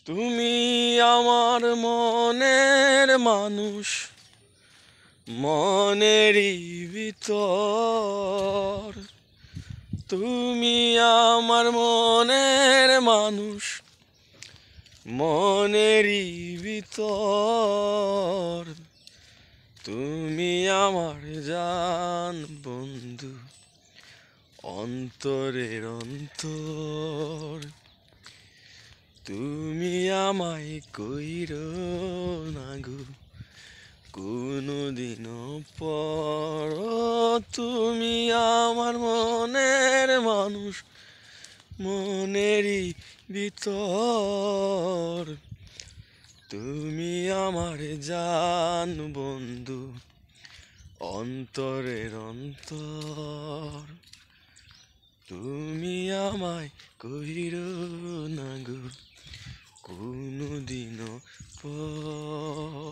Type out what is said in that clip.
তুমি আমার মনের মানুষ, মনেরই ভিতর। তুমি আমার মনের মানুষ, মনেরই ভিতর। তুমি আমার জান বন্ধু, অন্তরের অন্তর। তুমি আমায় কইরো না গো কোনদিনও পর। তুমি আমার মনের মানুষ, মনেরই ভিতর। তুমি আমার জান বন্ধু, অন্তরের অন্তর। তুমি আমায় কইরো না গো কোনদিনও পর।